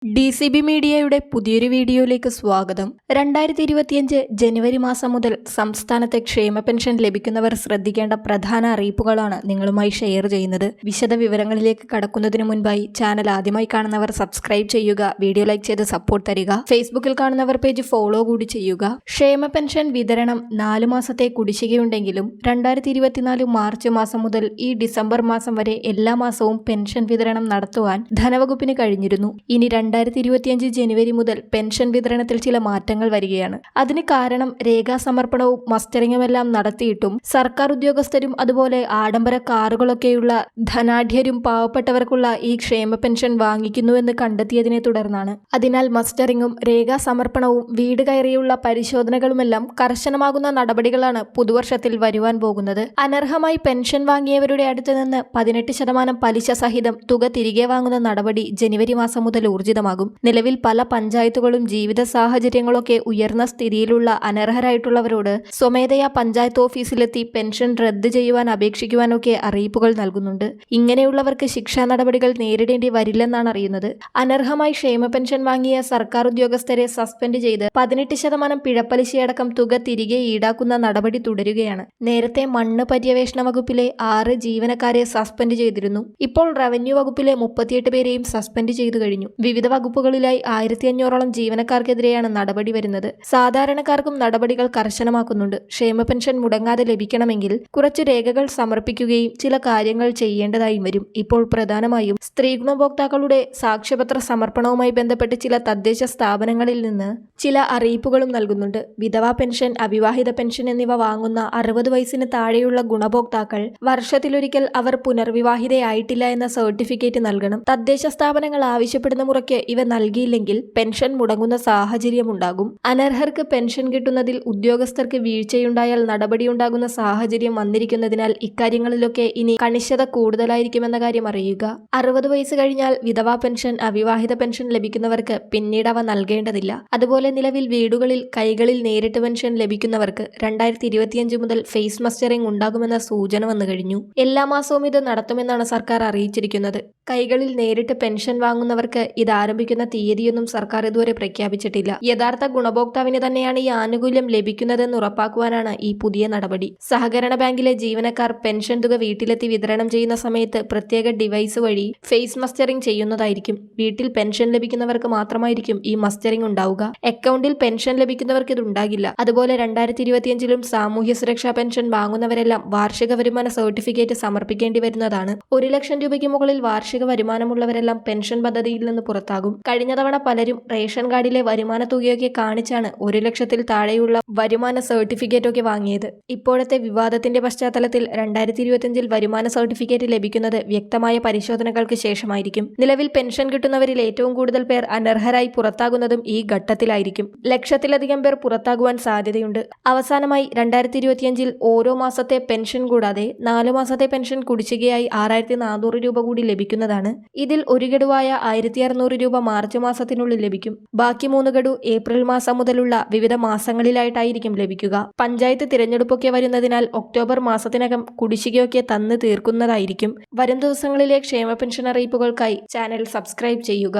DCB മീഡിയയുടെ പുതിയൊരു വീഡിയോയിലേക്ക് സ്വാഗതം. 2025 ജനുവരി മാസം മുതൽ സംസ്ഥാനത്തെ ക്ഷേമ പെൻഷൻ ലഭിക്കുന്നവർ ശ്രദ്ധിക്കേണ്ട പ്രധാന അറിയിപ്പുകളാണ് നിങ്ങളുമായി ഷെയർ ചെയ്യുന്നത്. വിശദ വിവരങ്ങളിലേക്ക് കടക്കുന്നതിന് മുൻപായി ചാനൽ ആദ്യമായി കാണുന്നവർ സബ്സ്ക്രൈബ് ചെയ്യുക, വീഡിയോ ലൈക്ക് ചെയ്ത് സപ്പോർട്ട് തരിക. ഫേസ്ബുക്കിൽ കാണുന്നവർ പേജ് ഫോളോ കൂടി ചെയ്യുക. ക്ഷേമ പെൻഷൻ വിതരണം 4 മാസത്തെ കുടിശ്ശികയുണ്ടെങ്കിലും 2024 മാർച്ച് മാസം മുതൽ ഈ ഡിസംബർ മാസം വരെ എല്ലാ മാസവും പെൻഷൻ വിതരണം നടത്തുവാൻ ധനവകുപ്പിന് കഴിഞ്ഞിരുന്നു. ഇനി 2025 ജനുവരി മുതൽ പെൻഷൻ വിതരണത്തിൽ ചില മാറ്റങ്ങൾ വരികയാണ്. അതിന് കാരണം രേഖാസമർപ്പണവും മസ്റ്ററിങ്ങുമെല്ലാം നടത്തിയിട്ടും സർക്കാർ ഉദ്യോഗസ്ഥരും അതുപോലെ ആഡംബര കാറുകളൊക്കെയുള്ള ധനാഢ്യരും പാവപ്പെട്ടവർക്കുള്ള ഈ ക്ഷേമ പെൻഷൻ വാങ്ങിക്കുന്നുവെന്ന് കണ്ടെത്തിയതിനെ തുടർന്നാണ്. അതിനാൽ മസ്റ്ററിങ്ങും രേഖാസമർപ്പണവും വീട് കയറിയുള്ള പരിശോധനകളുമെല്ലാം കർശനമാകുന്ന നടപടികളാണ് പുതുവർഷത്തിൽ വരുവാൻ പോകുന്നത്. അനർഹമായി പെൻഷൻ വാങ്ങിയവരുടെ അടുത്ത് നിന്ന് 18% പലിശ സഹിതം തുക തിരികെ വാങ്ങുന്ന നടപടി ജനുവരി മാസം മുതൽ ഊർജിതമാകും. നിലവിൽ പല പഞ്ചായത്തുകളും ജീവിത സാഹചര്യങ്ങളൊക്കെ ഉയർന്ന സ്ഥിതിയിലുള്ള അനർഹരായിട്ടുള്ളവരോട് സ്വമേധയാ പഞ്ചായത്ത് ഓഫീസിലെത്തി പെൻഷൻ റദ്ദ് ചെയ്യുവാൻ അപേക്ഷിക്കുവാനൊക്കെ അറിയിപ്പുകൾ നൽകുന്നുണ്ട്. ഇങ്ങനെയുള്ളവർക്ക് ശിക്ഷാ നടപടികൾ നേരിടേണ്ടി വരില്ലെന്നാണ് അറിയുന്നത്. അനർഹമായി ക്ഷേമ പെൻഷൻ വാങ്ങിയ സർക്കാർ ഉദ്യോഗസ്ഥരെ സസ്പെൻഡ് ചെയ്ത് 18% പിഴപ്പലിശയടക്കം തുക തിരികെ ഈടാക്കുന്ന നടപടി തുടരുകയാണ്. നേരത്തെ മണ്ണ് പര്യവേഷണ വകുപ്പിലെ 6 ജീവനക്കാരെ സസ്പെൻഡ് ചെയ്തിരുന്നു. ഇപ്പോൾ റവന്യൂ വകുപ്പിലെ 38 പേരെയും സസ്പെൻഡ് ചെയ്തു കഴിഞ്ഞു. വിവിധ വകുപ്പുകളിലായി 1500ഓളം ജീവനക്കാർക്കെതിരെയാണ് നടപടി വരുന്നത്. സാധാരണക്കാർക്കും നടപടികൾ കർശനമാക്കുന്നുണ്ട്. ക്ഷേമ പെൻഷൻ മുടങ്ങാതെ ലഭിക്കണമെങ്കിൽ കുറച്ച് രേഖകൾ സമർപ്പിക്കുകയും ചില കാര്യങ്ങൾ ചെയ്യേണ്ടതായും വരും. ഇപ്പോൾ പ്രധാനമായും സ്ത്രീ ഗുണഭോക്താക്കളുടെ സാക്ഷ്യപത്ര സമർപ്പണവുമായി ബന്ധപ്പെട്ട് ചില തദ്ദേശ സ്ഥാപനങ്ങളിൽ നിന്ന് ചില അറിയിപ്പുകളും നൽകുന്നുണ്ട്. വിധവാ പെൻഷൻ, അവിവാഹിത പെൻഷൻ എന്നിവ വാങ്ങുന്ന 60 വയസ്സിന് താഴെയുള്ള ഗുണഭോക്താക്കൾ വർഷത്തിലൊരിക്കൽ അവർ പുനർവിവാഹിതയായിട്ടില്ല എന്ന സർട്ടിഫിക്കറ്റ് നൽകണം. തദ്ദേശ സ്ഥാപനങ്ങൾ ആവശ്യപ്പെടുന്ന മുറയ്ക്ക് ഇവ നൽകിയില്ലെങ്കിൽ പെൻഷൻ മുടങ്ങുന്ന സാഹചര്യമുണ്ടാകും. അനർഹർക്ക് പെൻഷൻ കിട്ടുന്നതിൽ ഉദ്യോഗസ്ഥർക്ക് വീഴ്ചയുണ്ടായാൽ നടപടിയുണ്ടാകുന്ന സാഹചര്യം വന്നിരിക്കുന്നതിനാൽ ഇക്കാര്യങ്ങളിലൊക്കെ ഇനി കണിശത കൂടുതലായിരിക്കുമെന്ന കാര്യം അറിയുക. 60 വയസ്സ് കഴിഞ്ഞാൽ വിധവാ പെൻഷൻ, അവിവാഹിത പെൻഷൻ ലഭിക്കുന്നവർക്ക് പിന്നീട് അവ നൽകേണ്ടതില്ല. അതുപോലെ നിലവിൽ വീടുകളിൽ കൈകളിൽ നേരിട്ട് പെൻഷൻ ലഭിക്കുന്നവർക്ക് 2025 മുതൽ ഫേസ് മസ്റ്ററിംഗ് ഉണ്ടാകുമെന്ന സൂചന വന്നു കഴിഞ്ഞു. എല്ലാ മാസവും ഇത് നടത്തുമെന്നാണ് സർക്കാർ അറിയിച്ചിരിക്കുന്നത്. കൈകളിൽ നേരിട്ട് പെൻഷൻ വാങ്ങുന്നവർക്ക് ഇത് ആരംഭിക്കുന്ന തീയതിയൊന്നും സർക്കാർ ഇതുവരെ പ്രഖ്യാപിച്ചിട്ടില്ല. യഥാർത്ഥ ഗുണഭോക്താവിന് തന്നെയാണ് ഈ ആനുകൂല്യം ലഭിക്കുന്നതെന്ന് ഉറപ്പാക്കുവാനാണ് ഈ പുതിയ നടപടി. സഹകരണ ബാങ്കിലെ ജീവനക്കാർ പെൻഷൻ തുക വീട്ടിലെത്തി വിതരണം ചെയ്യുന്ന സമയത്ത് പ്രത്യേക ഡിവൈസ് വഴി ഫേസ് മസ്റ്ററിംഗ് ചെയ്യുന്നതായിരിക്കും. വീട്ടിൽ പെൻഷൻ ലഭിക്കുന്നവർക്ക് മാത്രമായിരിക്കും ഈ മസ്റ്ററിംഗ് ഉണ്ടാവുക. അക്കൗണ്ടിൽ പെൻഷൻ ലഭിക്കുന്നവർക്ക് ഇത് ഉണ്ടാകില്ല. അതുപോലെ 2025 സാമൂഹ്യ സുരക്ഷാ പെൻഷൻ വാങ്ങുന്നവരെല്ലാം വാർഷിക വരുമാന സർട്ടിഫിക്കറ്റ് സമർപ്പിക്കേണ്ടി വരുന്നതാണ്. 1 ലക്ഷം രൂപയ്ക്ക് മുകളിൽ വാർഷിക വരുമാനമുള്ളവരെല്ലാം പെൻഷൻ പദ്ധതിയിൽ നിന്ന് പുറത്താകും. കഴിഞ്ഞ തവണ പലരും റേഷൻ കാർഡിലെ വരുമാന തുകയൊക്കെ കാണിച്ചാണ് 1 ലക്ഷത്തിൽ താഴെയുള്ള വരുമാന സർട്ടിഫിക്കറ്റൊക്കെ വാങ്ങിയത്. ഇപ്പോഴത്തെ വിവാദത്തിന്റെ പശ്ചാത്തലത്തിൽ 2025 വരുമാന സർട്ടിഫിക്കറ്റ് ലഭിക്കുന്നത് വ്യക്തമായ പരിശോധനകൾക്ക് ശേഷമായിരിക്കും. നിലവിൽ പെൻഷൻ കിട്ടുന്നവരിൽ ഏറ്റവും കൂടുതൽ പേർ അനർഹരായി പുറത്താകുന്നതും ഈ ഘട്ടത്തിലായിരിക്കും. ലക്ഷത്തിലധികം പേർ പുറത്താകുവാൻ സാധ്യതയുണ്ട്. അവസാനമായി 2025 ഓരോ മാസത്തെ പെൻഷൻ കൂടാതെ 4 മാസത്തെ പെൻഷൻ കുടിശ്ശികയായി 6400 രൂപ കൂടി ലഭിക്കുന്നതാണ്. ഇതിൽ ഒരു ഗഡുവായ 1600 രൂപ മാർച്ച് മാസത്തിനുള്ളിൽ ലഭിക്കും. ബാക്കി 3 ഗഡു ഏപ്രിൽ മാസം മുതലുള്ള വിവിധ മാസങ്ങളിലായിട്ടായിരിക്കും ലഭിക്കുക. പഞ്ചായത്ത് തിരഞ്ഞെടുപ്പൊക്കെ വരുന്നതിനാൽ ഒക്ടോബർ മാസത്തിനകം കുടിശ്ശികയൊക്കെ തന്നു തീർക്കുന്നതായിരിക്കും. വരും ദിവസങ്ങളിലെ ക്ഷേമ പെൻഷൻ അറിയിപ്പുകൾക്കായി ചാനൽ സബ്സ്ക്രൈബ് ചെയ്യുക.